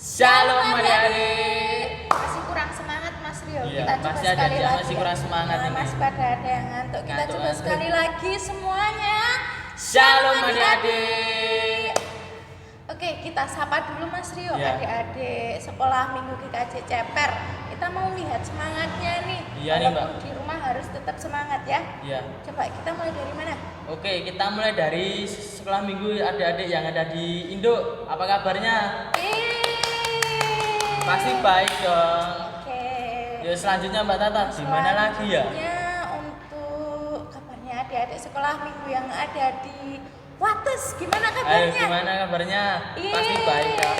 Shalom adik-adik. Masih kurang semangat Mas Rio. Iya, Kita coba masih ada sekali dia, lagi. masih kurang semangat ini. Masih pada ada yang ngantuk. Kita coba Ngantuk. sekali lagi semuanya. Shalom adik-adik. Oke, kita sapa dulu Mas Rio. Iya. Adik-adik sekolah minggu GKJ Ceper. Kita mau lihat semangatnya nih. Iya nih, Mbak. Walaupun di rumah harus tetap semangat ya. Iya. Coba kita mulai dari mana? Oke, kita mulai dari sekolah minggu adik-adik yang ada di Indo. Apa kabarnya? Pasti baik dong. Oke. Ya selanjutnya Mbak Tata, di mana lagi ya? Selanjutnya untuk kabarnya adik-adik sekolah minggu yang ada di Wates, gimana Ayo, kabarnya? gimana kabarnya? Yeay, Pasti baik ya.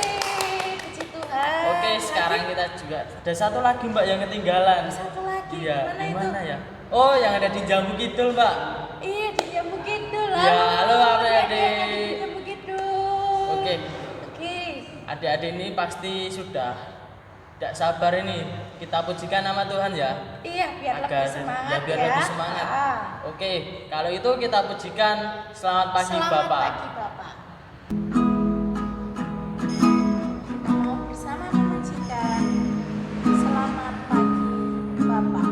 puji Tuhan. Oke, sekarang kita juga ada satu lagi Mbak yang ketinggalan. Satu lagi, Iya, gimana itu? ya? Oh, yang ada di Jambu Kidul, Mbak. Iya, di Jambu Kidul. Iya, halo adik-adik adik-adik. yang ada di Jambu Kidul. Oke. Oke. Adik-adik ini pasti sudah tidak sabar ini. Kita pujikan nama Tuhan ya. Iya, biar Agar lebih semangat ya, biar lebih semangat. Oke, kalau itu kita pujikan selamat pagi Selamat Bapak. pagi Bapak. Kita mau bersama memujikan selamat pagi Bapak.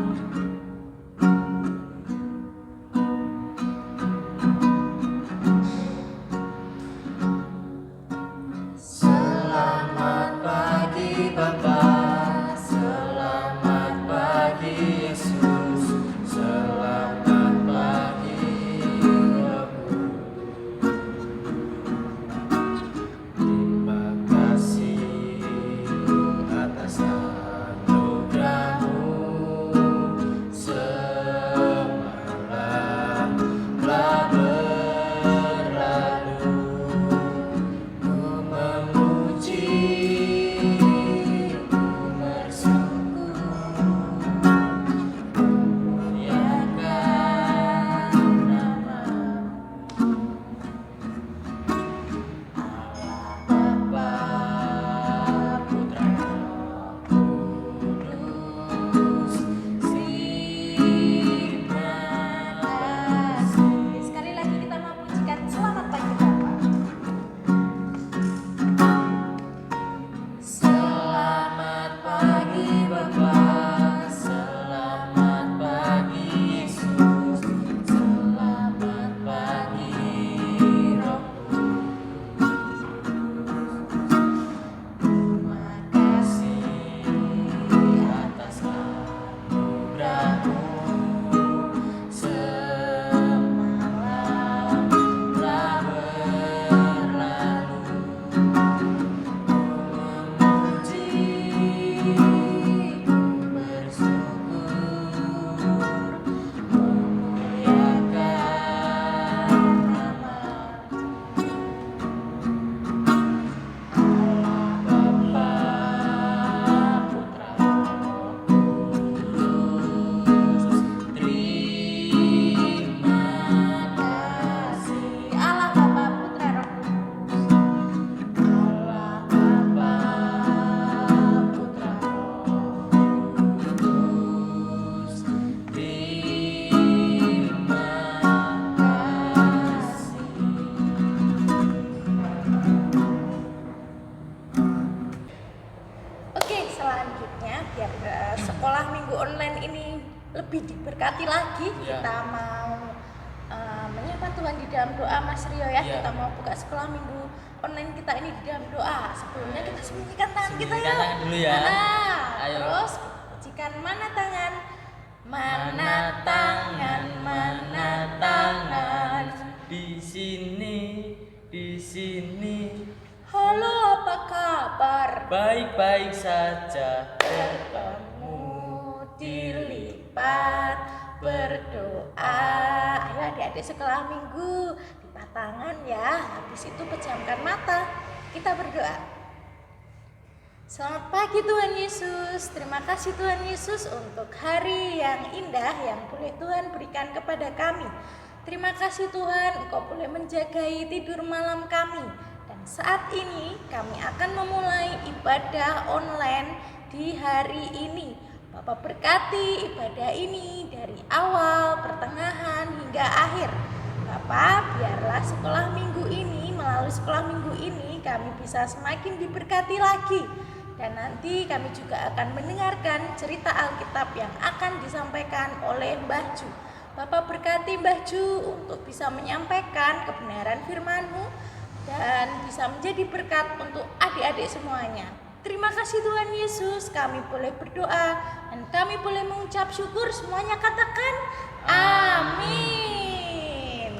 Selamat pagi Bapak, selamat pagi Yesus, selamat pagi Rohku. Terima kasih atas anugerah-Mu, semalam telah berlalu. Ku memuji, ku bersyukur, memuliakan nama-Mu. Allah Bapa, Putra, Roh Kudus, terima kasih. Sekali lagi kita mau pujikan selamat pagi Bapak. Selamat pagi Bapak, selamat pagi Yesus, selamat pagi Rohku. Terima kasih atas anugerah-Mu, semalam telah berlalu. Memuji, bersyukur, memuliakan nama Allah Bapa, Putra, Roh Kudus. Terima kasih Allah Bapa, Putra, Roh Kudus. Allah Bapa, Putra, Roh Kudus. Terima kasih. Oke, selanjutnya biar sekolah minggu online ini lebih diberkati lagi, Ya. kita mau menyapa Tuhan di dalam doa Mas Rio ya. Ya. Kita mau buka sekolah minggu online kita ini di dalam doa. Sebelumnya kita sembunyikan tangan kita Sembunyikan ya. tangan dulu ya. Ayo. Terus pujikan mana tangan? Mana tangan? Mana tangan? Di sini, di sini. Halo, apa kabar? Baik-baik saja. Bertemu dilipat berdoa. Ayo adik-adik sekolah minggu lipat tangan ya. Habis itu pejamkan mata. Kita berdoa. Selamat pagi Tuhan Yesus. Terima kasih Tuhan Yesus untuk hari yang indah yang boleh Tuhan berikan kepada kami. Terima kasih Tuhan, Engkau boleh menjagai tidur malam kami. Dan saat ini kami akan memulai ibadah online di hari ini. Bapak berkati ibadah ini dari awal, pertengahan hingga akhir. Bapa, biarlah melalui sekolah minggu ini kami bisa semakin diberkati lagi. Dan nanti kami juga akan mendengarkan cerita Alkitab yang akan disampaikan oleh Mbah Ju. Bapak berkati Mbah Ju untuk bisa menyampaikan kebenaran firman-Mu dan bisa menjadi berkat untuk adik-adik semuanya. Terima kasih Tuhan Yesus, kami boleh berdoa dan kami boleh mengucap syukur. Semuanya katakan amin.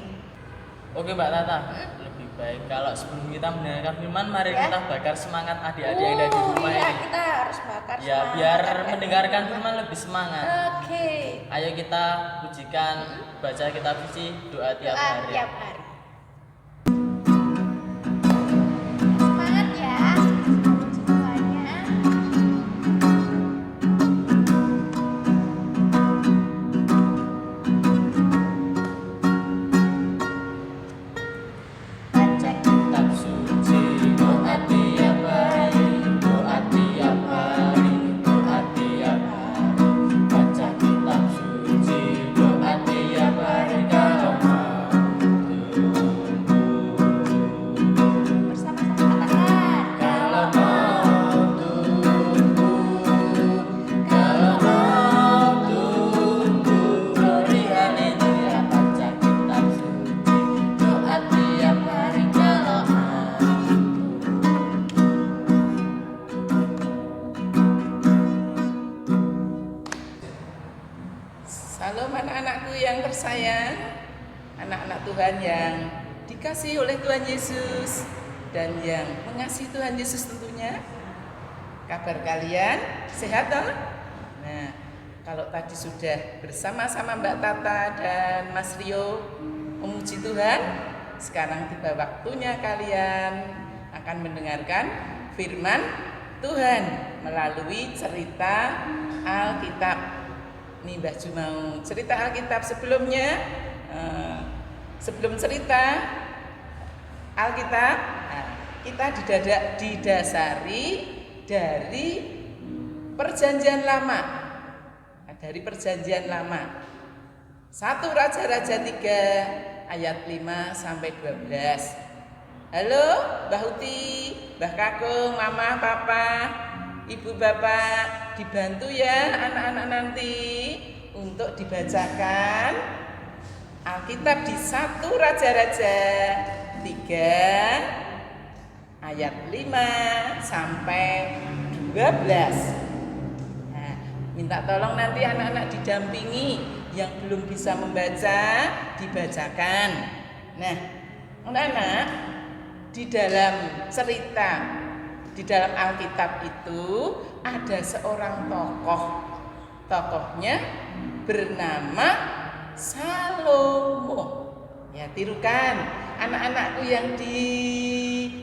Oke Mbak Tata, lebih baik kalau sebelum kita mendengarkan firman, mari Ya. kita bakar semangat adik-adik yang ada di rumah Iya, ini. kita harus bakar Ya, semangat biar adik-adik. mendengarkan firman lebih semangat. Oke. Ayo kita pujikan, baca kitab suci, doa tiap Doa hari. tiap hari. Semangat ya. Puji Tuhannya. Baca Kitab suci, doa tiap hari, doa tiap hari, doa tiap hari. Baca kitab suci, doa tiap hari kalau mau tumbuh. bersama-sama katakan. Kalau mau tumbuh, kalau mau tumbuh, glory haleluya. Baca kitab suci, doa tiap hari kalau mau. Salam anak-anakku yang tersayang, anak-anak Tuhan yang dikasihi oleh Tuhan Yesus dan yang mengasihi Tuhan Yesus tentunya. Kabar kalian sehat toh? Nah, kalau tadi sudah bersama-sama Mbak Tata dan Mas Rio memuji Tuhan, sekarang tiba waktunya kalian akan mendengarkan firman Tuhan melalui cerita Alkitab. Nih Mbah Ju mau cerita Alkitab sebelumnya. Sebelum cerita Alkitab, kita didasari dari Perjanjian Lama. Dari Perjanjian Lama. 1 Raja-Raja 3 ayat 5 sampai 12. Halo, Mbah Uti, Mbah Kakung, Mama, Papa, Ibu Bapak, dibantu ya anak-anak nanti untuk dibacakan Alkitab di 1 Raja-Raja 3 ayat 5 sampai 12. Nah, minta tolong nanti anak-anak didampingi, yang belum bisa membaca dibacakan. Nah, anak-anak, di dalam cerita di dalam Alkitab itu ada seorang tokoh. Tokohnya bernama Salomo. Ya, tirukan anak-anakku yang di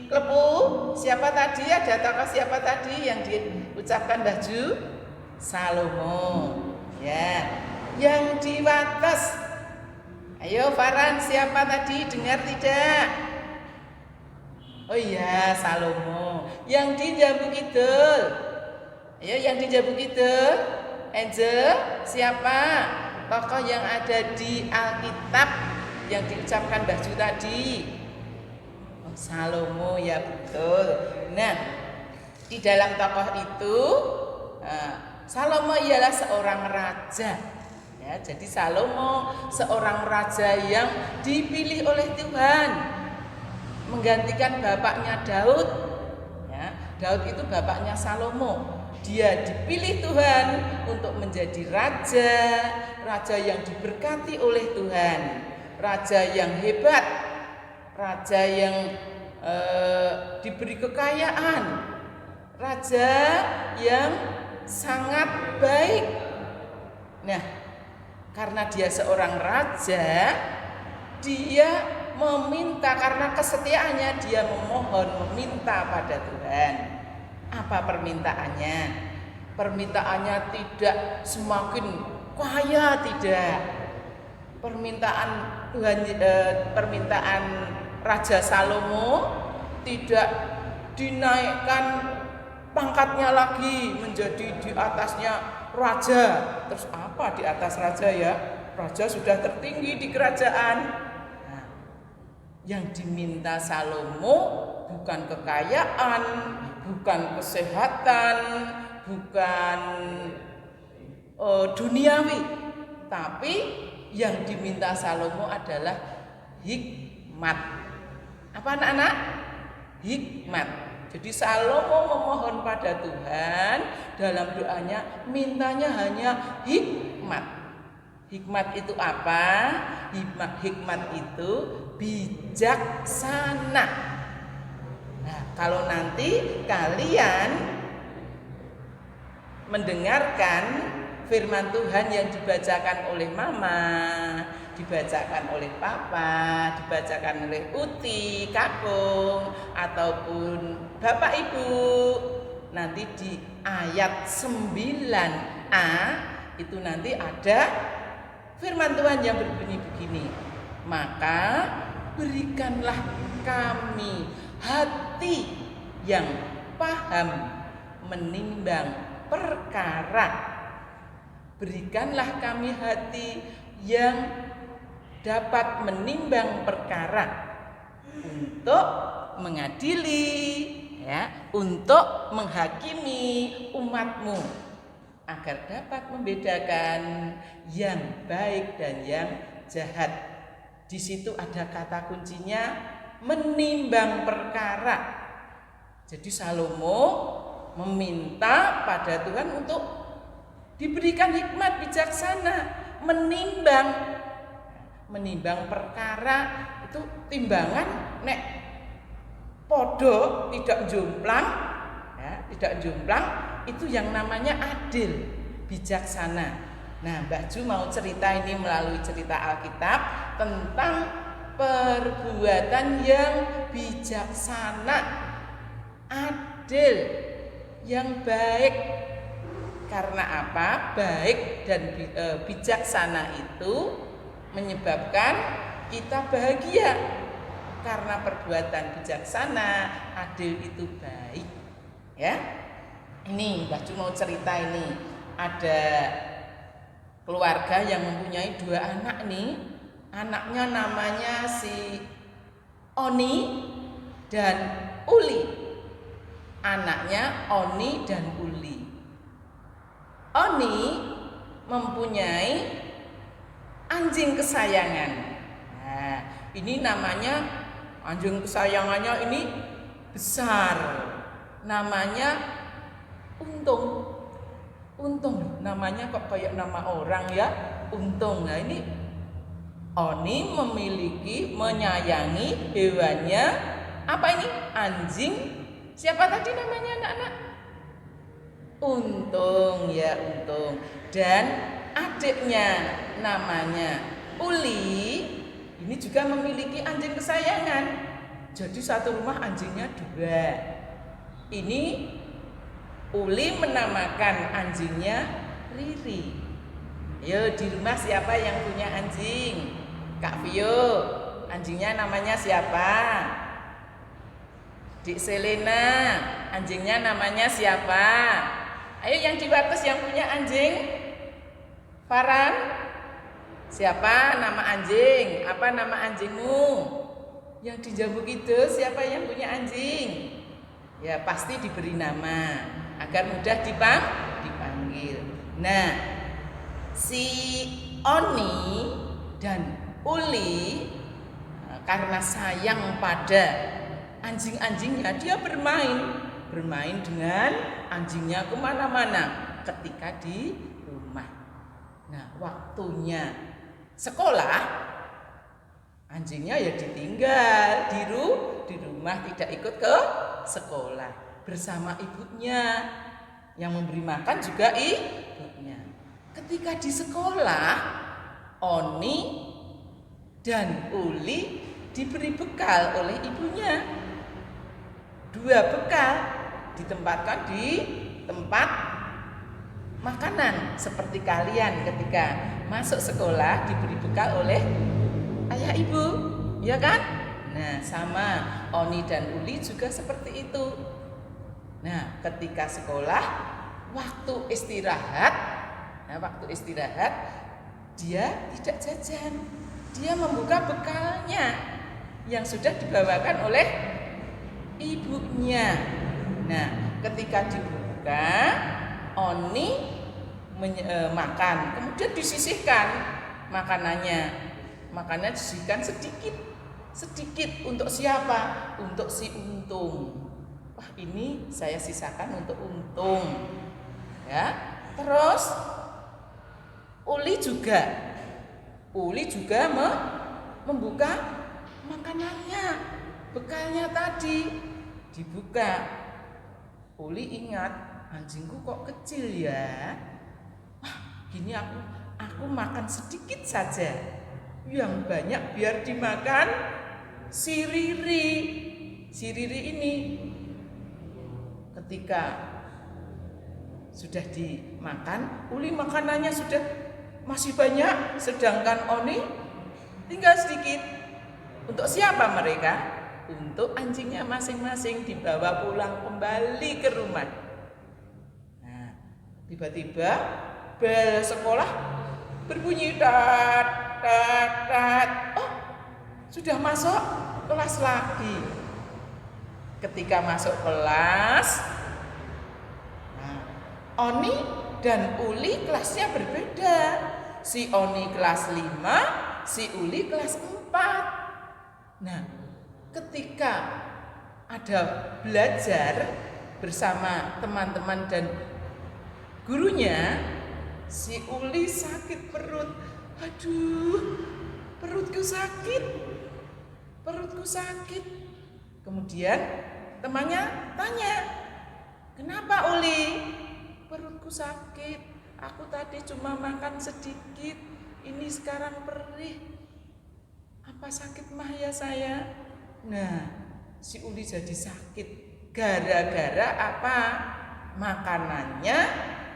Klepu. Siapa tadi? Ada tokoh siapa tadi yang diucapkan Mbah Ju? Salomo. Ya, yang di Wates. Ayo Farhan, siapa tadi? Dengar tidak? Oh iya, Salomo. Yang di Jambu Kidul. Ayo yang di Jambu Kidul. Angel, siapa? Tokoh yang ada di Alkitab yang diucapkan Mbah Ju tadi. Oh, Salomo, ya betul. Nah, di dalam tokoh itu Salomo ialah seorang raja. Ya, jadi Salomo seorang raja yang dipilih oleh Tuhan menggantikan bapaknya Daud. Ya, Daud itu bapaknya Salomo. Dia dipilih Tuhan untuk menjadi raja, raja yang diberkati oleh Tuhan, raja yang hebat, raja yang diberi kekayaan, raja yang sangat baik. Nah, karena dia seorang raja, dia meminta, karena kesetiaannya dia meminta pada Tuhan. Apa permintaannya? Permintaannya tidak semakin kaya, tidak. Permintaan permintaan Raja Salomo tidak dinaikkan pangkatnya lagi menjadi di atasnya raja. Terus apa di atas raja ya? Raja sudah tertinggi di kerajaan. Nah, Yang diminta Salomo bukan kekayaan, bukan kesehatan, bukan duniawi, tapi yang diminta Salomo adalah hikmat. Apa anak-anak? Hikmat. Jadi Salomo memohon pada Tuhan dalam doanya, mintanya hanya hikmat. Hikmat itu apa? Hikmat itu bijaksana. Nah, kalau nanti kalian mendengarkan firman Tuhan yang dibacakan oleh Mama, dibacakan oleh Papa, dibacakan oleh Uti, Kakung, ataupun Bapak Ibu, nanti di ayat 9a itu nanti ada firman Tuhan yang berbunyi begini. Maka berikanlah kami hati yang paham menimbang perkara. Berikanlah kami hati yang dapat menimbang perkara untuk mengadili, ya, untuk menghakimi umatmu, agar dapat membedakan yang baik dan yang jahat. Di situ ada kata kuncinya menimbang perkara. Jadi Salomo meminta pada Tuhan untuk diberikan hikmat bijaksana, menimbang perkara. Itu timbangan nek podo tidak jomplang, ya, tidak jomplang, itu yang namanya adil, bijaksana. Nah, Mbak Ju mau cerita ini melalui cerita Alkitab tentang perbuatan yang bijaksana, adil, yang baik. Karena apa? Baik dan bijaksana itu menyebabkan kita bahagia. Karena perbuatan bijaksana, adil itu baik. Ya, ini Mbak Ju mau cerita ini. Ada keluarga yang mempunyai 2 anak nih. Anaknya namanya si Oni dan Uli. Anaknya Oni dan Uli. Oni mempunyai anjing kesayangan. Nah, ini namanya anjing kesayangannya ini besar. Namanya Untung. Untung, namanya kok kayak nama orang ya, Untung. Nah, ini Oni menyayangi hewannya. Apa ini? Anjing. Siapa tadi namanya anak-anak? Untung, ya, Untung. Dan adiknya namanya Uli. Ini juga memiliki anjing kesayangan. Jadi satu rumah anjingnya 2. Ini Uli menamakan anjingnya Riri. Yo, di rumah siapa yang punya anjing? Kak Vio, anjingnya namanya siapa? Dik Selena, anjingnya namanya siapa? Ayo yang di Wates yang punya anjing. Farhan, siapa nama anjing? Apa nama anjingmu? Yang di Jambu Kidul siapa yang punya anjing? Ya, pasti diberi nama agar mudah dipanggil. Nah, si Oni dan Uli karena sayang pada anjing-anjingnya, dia bermain dengan anjingnya kemana-mana ketika di rumah. Nah, waktunya sekolah, anjingnya ya ditinggal di rumah, tidak ikut ke sekolah. Bersama ibunya, yang memberi makan juga ibunya. Ketika di sekolah, Oni dan Uli diberi bekal oleh ibunya. 2 bekal ditempatkan di tempat makanan. Seperti kalian ketika masuk sekolah diberi bekal oleh ayah ibu, ya kan? Nah, sama Oni dan Uli juga seperti itu. Nah, ketika sekolah, waktu istirahat, dia tidak jajan. Dia membuka bekalnya, yang sudah dibawakan oleh ibunya. Nah, ketika dibuka, Oni makan, kemudian disisihkan makanannya. Makannya disisihkan sedikit untuk siapa? Untuk si Untung. Wah, ini saya sisakan untuk Untung. Ya. Terus Uli juga membuka makanannya, bekalnya tadi dibuka. Uli ingat, anjingku kok kecil ya. Wah, gini aku makan sedikit saja. Yang banyak biar dimakan si Riri. Si Riri ini ketika sudah dimakan, Uli makanannya sudah masih banyak, sedangkan Oni tinggal sedikit. Untuk siapa mereka? Untuk anjingnya masing-masing, dibawa pulang kembali ke rumah. Nah, tiba-tiba bel sekolah berbunyi, tat, tat, tat. Oh, sudah masuk kelas lagi. Ketika masuk kelas, Oni dan Uli kelasnya berbeda. Si Oni kelas 5, si Uli kelas 4. Nah, ketika ada belajar bersama teman-teman dan gurunya, si Uli sakit perut. Aduh, perutku sakit. Kemudian temannya tanya, "Kenapa Uli?" "Perutku sakit, aku tadi cuma makan sedikit, ini sekarang perih. Apa sakit mah ya saya?" Nah, si Uli jadi sakit gara-gara apa? Makanannya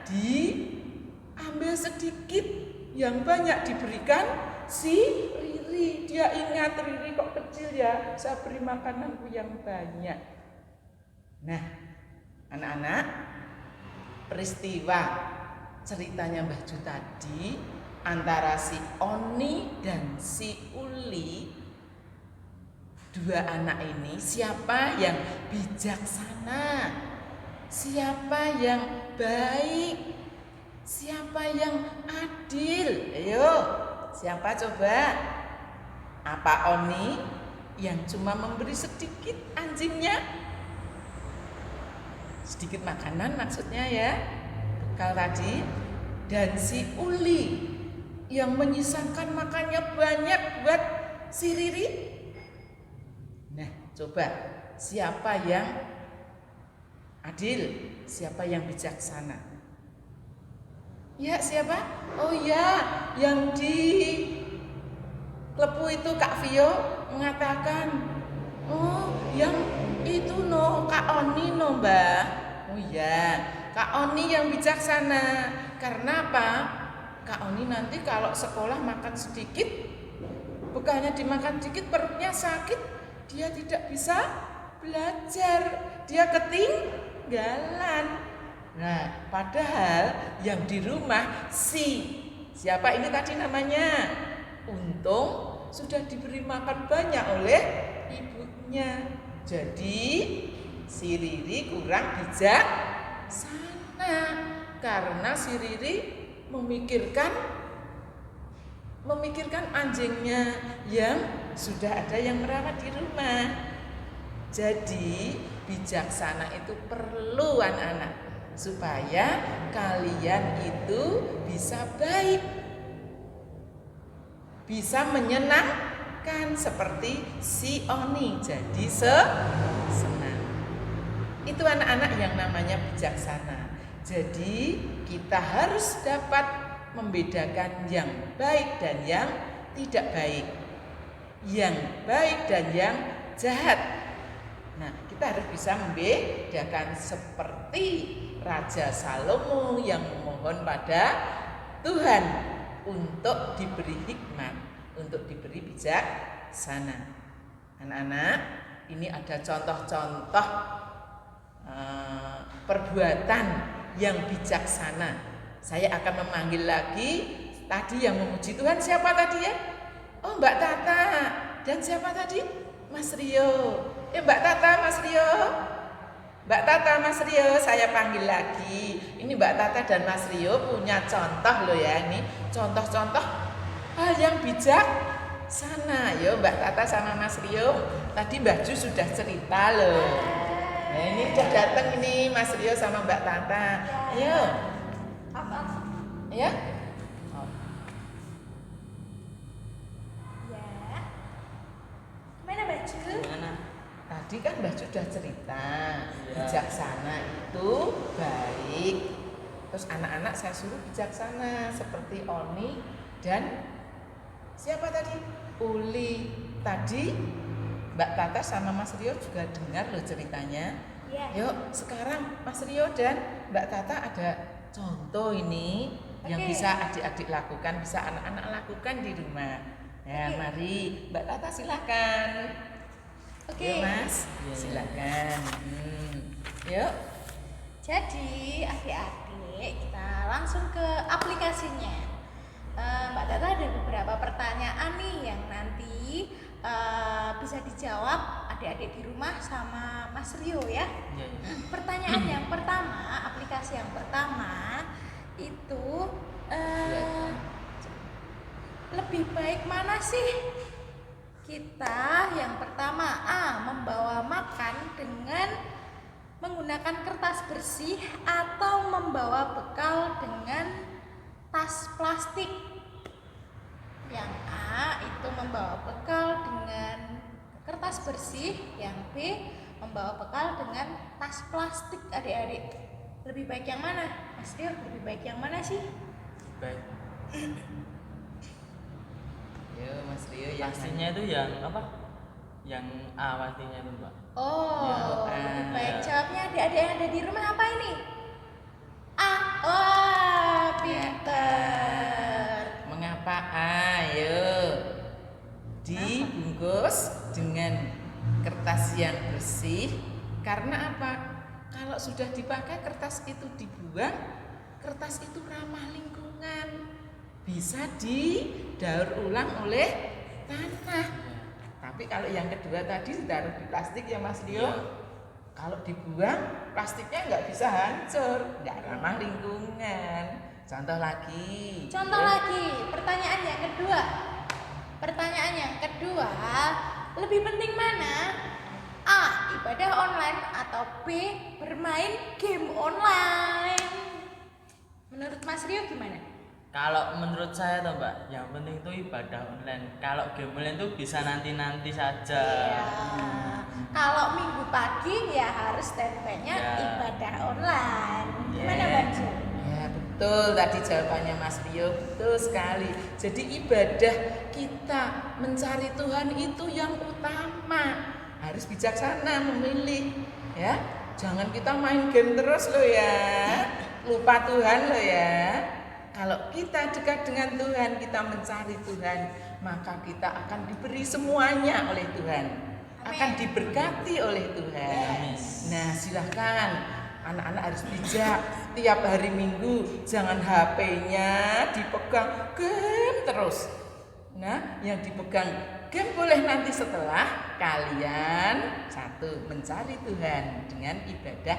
diambil sedikit, yang banyak diberikan si Riri. Dia ingat, Riri kok kecil ya, saya beri makananku yang banyak. Nah, anak-anak, peristiwa ceritanya Mbah Ju tadi antara si Oni dan si Uli, dua anak ini, siapa yang bijaksana, siapa yang baik, siapa yang adil? Ayo, siapa coba? Apa Oni yang cuma memberi sedikit anjingnya? Sedikit makanan maksudnya ya, bekal tadi. Dan si Uli yang menyisakan makannya banyak buat si Riri. Nah, coba siapa yang adil, siapa yang bijaksana? Ya, siapa? Oh ya, yang di Klepu itu Kak Vio mengatakan, "Oh, yang itu no, Kak Oni no, Mbah." Oh ya, Kak Oni yang bijaksana. Karena apa? Kak Oni nanti kalau sekolah makan sedikit, bekalnya dimakan sedikit, perutnya sakit, dia tidak bisa belajar, dia ketinggalan. Nah, padahal yang di rumah siapa ini tadi namanya? Untung sudah diberi makan banyak oleh ibunya. Jadi si Riri kurang bijaksana karena si Riri memikirkan anjingnya yang sudah ada yang merawat di rumah. Jadi bijaksana itu perlu anak-anak supaya kalian itu bisa baik, bisa menyenangkan seperti si Oni, jadi senang. Itu anak-anak yang namanya bijaksana. Jadi kita harus dapat membedakan yang baik dan yang tidak baik, yang baik dan yang jahat. Nah, kita harus bisa membedakan seperti Raja Salomo yang memohon pada Tuhan untuk diberi hikmat, untuk diberi bijaksana. Anak-anak, ini ada contoh-contoh perbuatan yang bijaksana. Saya akan memanggil lagi tadi yang memuji Tuhan, siapa tadi ya? Oh, Mbak Tata. Dan siapa tadi? Mas Rio. Mbak Tata, Mas Rio. Mbak Tata, Mas Rio, saya panggil lagi. Ini Mbak Tata dan Mas Rio punya contoh loh ya. Ini contoh-contoh hal yang bijak sana. Yo Mbak Tata sama Mas Rio. Tadi Mbak Ju sudah cerita loh. Nah ini udah datang ini Mas Rio sama Mbak Tata. Ayo. Apa? Ya. Ya. Mana baju? Gimana? Tadi kan Mbak Ju sudah cerita. Iya. Bijaksana itu baik. Terus anak-anak saya suruh bijaksana seperti Oni dan siapa tadi? Uli. Tadi Mbak Tata sama Mas Rio juga dengar loh ceritanya. Ya. Yuk sekarang Mas Rio dan Mbak Tata ada contoh ini yang Oke. bisa adik-adik lakukan, bisa anak-anak lakukan di rumah. Ya Oke. mari Mbak Tata silakan. Oke. Yuk Mas, Iya. silakan. Yuk. Jadi adik-adik kita langsung ke aplikasinya. Mbak Tata ada beberapa pertanyaan nih yang nanti bisa dijawab adik-adik di rumah sama Mas Rio ya. Iya, iya. Pertanyaan yang pertama, aplikasi yang pertama itu lebih baik mana sih? Kita yang pertama membawa makan dengan menggunakan kertas bersih atau membawa bekal dengan tas plastik. Yang A itu membawa bekal dengan kertas bersih, yang B membawa bekal dengan tas plastik. Adik-adik, lebih baik yang mana? Mas Rio, lebih baik yang mana sih? Baik. Yuk Mas Rio yang Pastinya itu yang apa? Yang A pastinya itu, Mbak. Oh, Ya, lebih A. baik jawabnya adik-adik yang ada di rumah apa ini? A. Oh, pinter. Mengapa ayo dibungkus dengan kertas yang bersih? Karena apa? Kalau sudah dipakai kertas itu dibuang, kertas itu ramah lingkungan, bisa didaur ulang oleh tanah. Tapi kalau yang kedua tadi ditaruh di plastik ya Mas Rio, Iya. kalau dibuang plastiknya nggak bisa hancur, nggak ramah lingkungan. Contoh lagi. Contoh Ya. lagi, pertanyaan yang kedua. Pertanyaan yang kedua, lebih penting mana? A. Ibadah online atau B. Bermain game online? Menurut Mas Rio gimana? Kalau menurut saya tuh, Mbak, yang penting itu ibadah online. Kalau game online itu bisa nanti-nanti saja. Ya, kalau minggu pagi ya harus standby-nya Ya. ibadah online. Gimana Ya. Mbak Ju? Ya betul tadi jawabannya Mas Rio, betul sekali. Jadi ibadah kita mencari Tuhan itu yang utama. Harus bijaksana memilih ya. Jangan kita main game terus loh ya. Lupa Tuhan loh ya. Kalau kita dekat dengan Tuhan, kita mencari Tuhan, maka kita akan diberi semuanya oleh Tuhan. Akan Amin. diberkati oleh Tuhan. Yes. Nah, silahkan anak-anak harus bijak. Tiap hari Minggu jangan HP-nya dipegang game terus. Nah, yang dipegang game boleh nanti setelah kalian satu mencari Tuhan dengan ibadah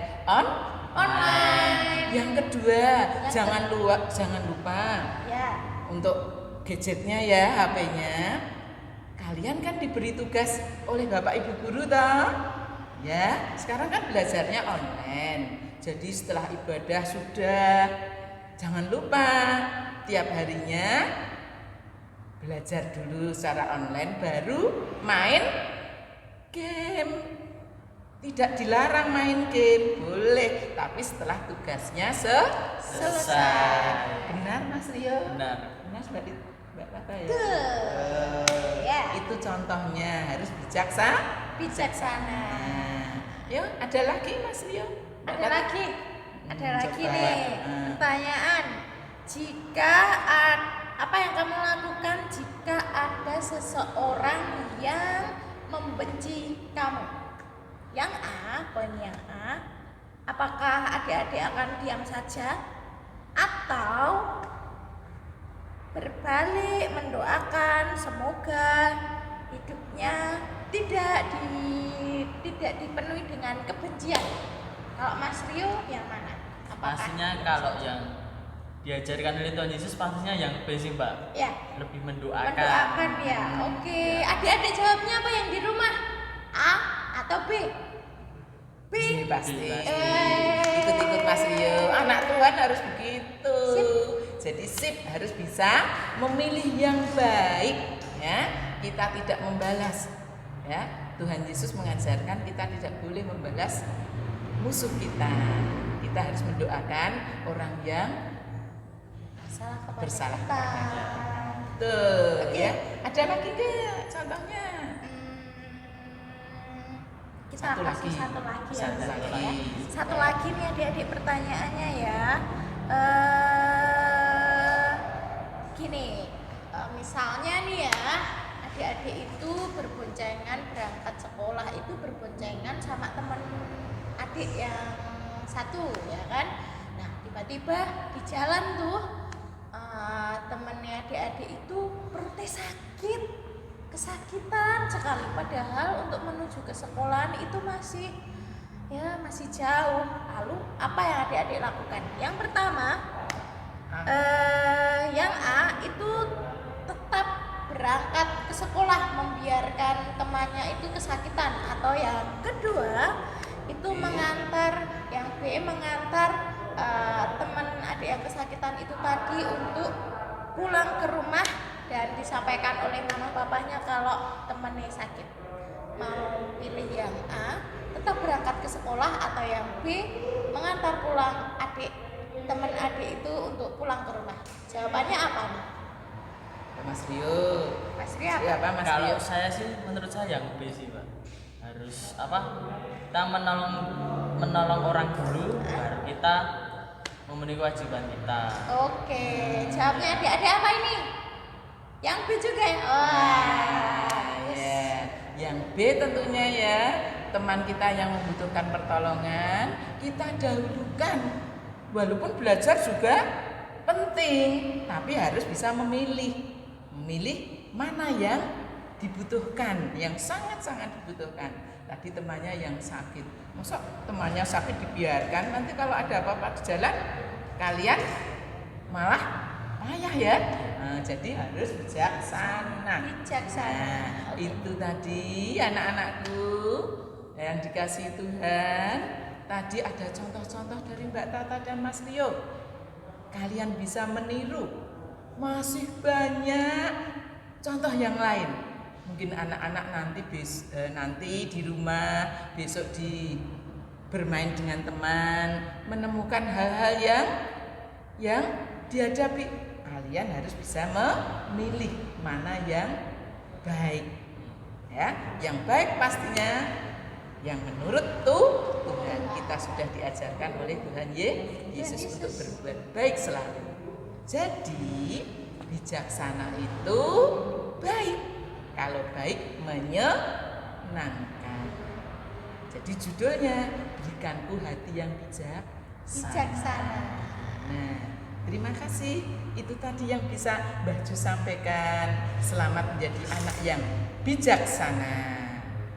Online. Yang kedua, jangan lupa Ya. untuk gadgetnya ya, HP-nya. Kalian kan diberi tugas oleh Bapak Ibu guru toh? Ya, sekarang kan belajarnya online. Jadi setelah ibadah sudah, jangan lupa tiap harinya belajar dulu secara online baru main game. Tidak dilarang main game, boleh, tapi setelah tugasnya selesai. Benar Mas Rio? Benar. Mas Mbak Tata ya? Tuh. Ya. Itu contohnya harus Bijaksana. Yuk, ada lagi Mas Rio? Mbak Ada Tata? lagi. Ada lagi coba. nih. Pertanyaan. Jika apa yang kamu lakukan jika ada seseorang yang membenci kamu? Yang A, poin yang A, apakah adik-adik akan diam saja atau berbalik mendoakan semoga hidupnya tidak dipenuhi dengan kebencian. Kalau Mas Rio yang mana? Apakah Pastinya kalau yang diajarkan oleh Tuhan Yesus pastinya yang B sih Mbak. ya Lebih mendoakan. mendoakan ya? Oke, adik-adik jawabnya apa yang di rumah? A atau B? B. Ini pasti. Eh. Ikut-ikut Mas Rio. Anak Tuhan harus begitu. Sip. Jadi sip harus bisa memilih yang baik, ya. Kita tidak membalas, ya. Tuhan Yesus mengajarkan kita tidak boleh membalas musuh kita. Kita harus mendoakan orang yang bersalah kita. Tuh, Oke. ya. Ada lagi nggak contohnya? Kita Satu kasih lagi. satu lagi ya, Satu Mbak, lagi. ya. Satu lagi nih adik-adik pertanyaannya ya. Gini, misalnya nih ya, adik-adik itu berboncengan berangkat sekolah itu berboncengan sama teman adik yang satu ya kan. Nah tiba-tiba di jalan tuh temennya adik-adik itu perutnya sakit, kesakitan sekali, padahal untuk menuju ke sekolahan itu masih jauh. Lalu apa yang adik-adik lakukan? Yang pertama, yang A itu tetap berangkat ke sekolah membiarkan temannya itu kesakitan, atau yang kedua itu mengantar, yang B mengantar teman adik yang kesakitan itu tadi untuk pulang ke rumah dan disampaikan oleh mama papanya kalau temannya sakit. Mau pilih yang A, tetap berangkat ke sekolah, atau yang B mengantar pulang teman adik itu untuk pulang ke rumah. Jawabannya apa nih? Mas Rio. Mas Rio apa? Siapa Mas Kalau Rio? saya sih menurut saya yang B sih Mbak. Harus kita menolong orang dulu baru kita memenuhi kewajiban kita. Oke, jawabnya adik-adik apa ini? Yang B juga ya? Wah, Ya, yang B tentunya ya, teman kita yang membutuhkan pertolongan kita dahulukan. Walaupun belajar juga penting, tapi harus bisa memilih mana yang dibutuhkan, yang sangat-sangat dibutuhkan. Tadi temannya yang sakit, masa temannya sakit dibiarkan, nanti kalau ada apa-apa di jalan kalian malah payah ya. Nah, jadi harus bijaksana. Nah, itu tadi anak-anakku yang dikasih Tuhan. Tadi ada contoh-contoh dari Mbak Tata dan Mas Rio. Kalian bisa meniru. Masih banyak contoh yang lain. Mungkin anak-anak nanti di rumah, besok bermain dengan teman, menemukan hal-hal yang dihadapi. Kalian harus bisa memilih mana yang baik. Ya, yang baik pastinya yang menurut Tuhan. Kita sudah diajarkan oleh Tuhan Yesus untuk berbuat baik selalu. Jadi bijaksana itu baik. Kalau baik menyenangkan. Jadi judulnya berikanku hati yang bijaksana. Nah, terima kasih. Itu tadi yang bisa Mbah Ju sampaikan. Selamat menjadi anak yang bijaksana,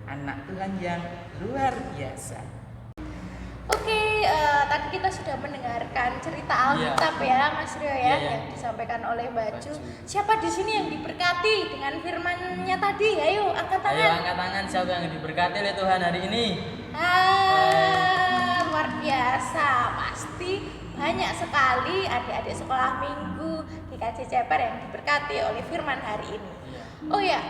anak Tuhan yang luar biasa. Oke, tadi kita sudah mendengarkan cerita Alkitab ya, Mas Rio ya, yang disampaikan oleh Mbak Ju. Siapa di sini yang diberkati dengan firman-Nya tadi? Ayo angkat tangan. Ayo angkat tangan, siapa yang diberkati oleh Tuhan hari ini? Luar biasa, pasti banyak sekali adik-adik sekolah minggu GKJ Ceper yang diberkati oleh firman hari ini. Oh ya,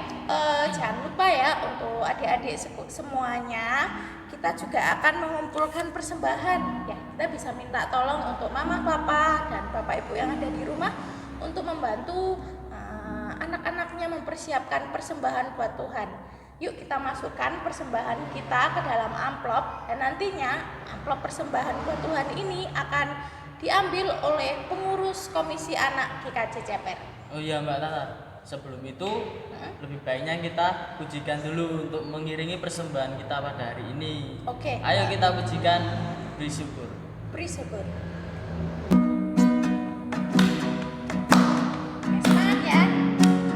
jangan lupa ya untuk adik-adik semuanya, kita juga akan mengumpulkan persembahan. Ya, kita bisa minta tolong untuk mama, papa, dan bapak ibu yang ada di rumah untuk membantu anak-anaknya mempersiapkan persembahan buat Tuhan. Yuk kita masukkan persembahan kita ke dalam amplop, dan nantinya amplop persembahan buat Tuhan ini akan diambil oleh pengurus komisi anak GKJ Ceper. Oh iya Mbak Tata, sebelum itu lebih baiknya kita pujikan dulu untuk mengiringi persembahan kita pada hari ini. Oke. Ayo kita pujikan, beri syukur. Beri syukur. Semangat ya.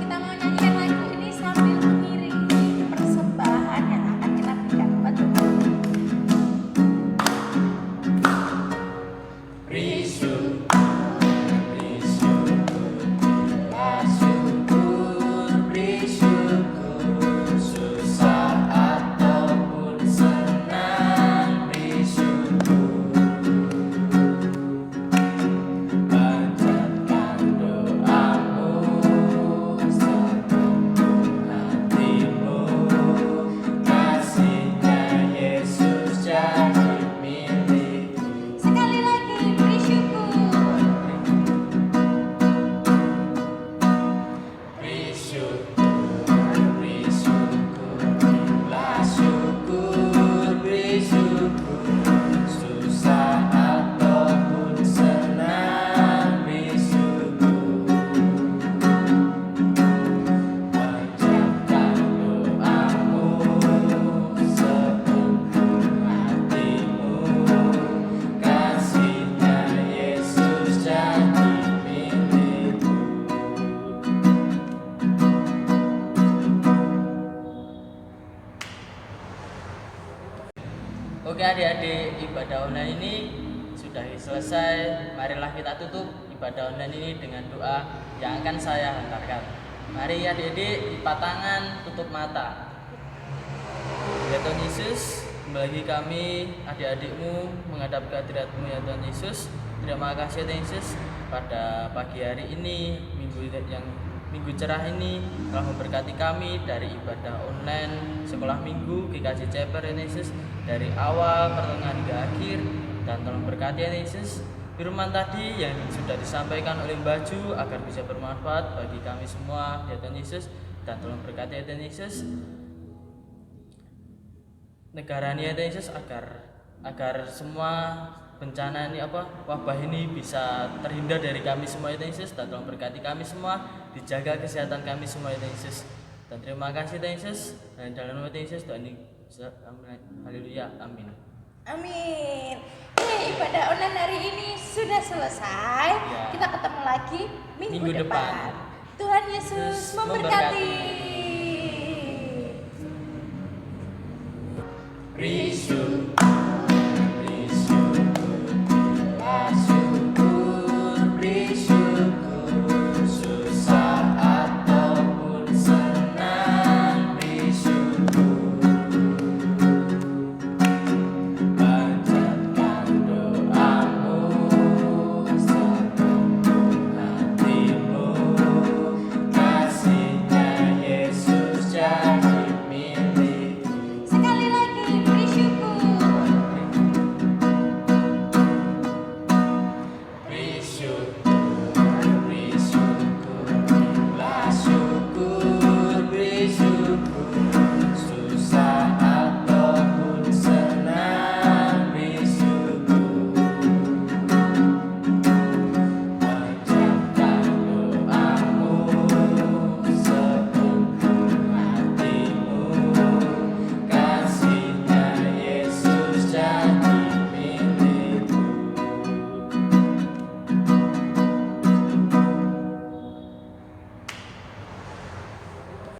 Kita mau nyanyikan lagu ini sambil mengiring. Oke adik-adik, ibadah online ini sudah selesai. Marilah kita tutup ibadah online ini dengan doa yang akan saya hantarkan. Mari adik-adik, lipat tangan, tutup mata. Ya Tuhan Yesus, kembali lagi kami adik-adikmu menghadap ke hadirat-Mu ya Tuhan Yesus. Terima kasih Tuhan Yesus pada pagi hari ini, minggu cerah ini telah memberkati kami dari ibadah online sekolah minggu GKJ Ceper ya Yesus, dari awal pertengahan hingga akhir, dan telah memberkati ya Yesus firman tadi yang sudah disampaikan oleh Mbak Ju agar bisa bermanfaat bagi kami semua ya Tuhan Yesus, dan telah memberkati ya Tuhan Yesus negara ini ya Tuhan Yesus, agar semua bencana ini wabah ini bisa terhindar dari kami semua ya Tuhan Yesus, dan tolong berkati kami semua, dijaga kesehatan kami semua ya Tuhan Yesus. Dan terima kasih Tuhan Yesus, dan dalam nama Tuhan Yesus doa ini haleluya, amin. Amin. Ibadah online hari ini sudah selesai. Ya. Kita ketemu lagi minggu Minggu depan. depan. Tuhan Yesus memberkati. Risu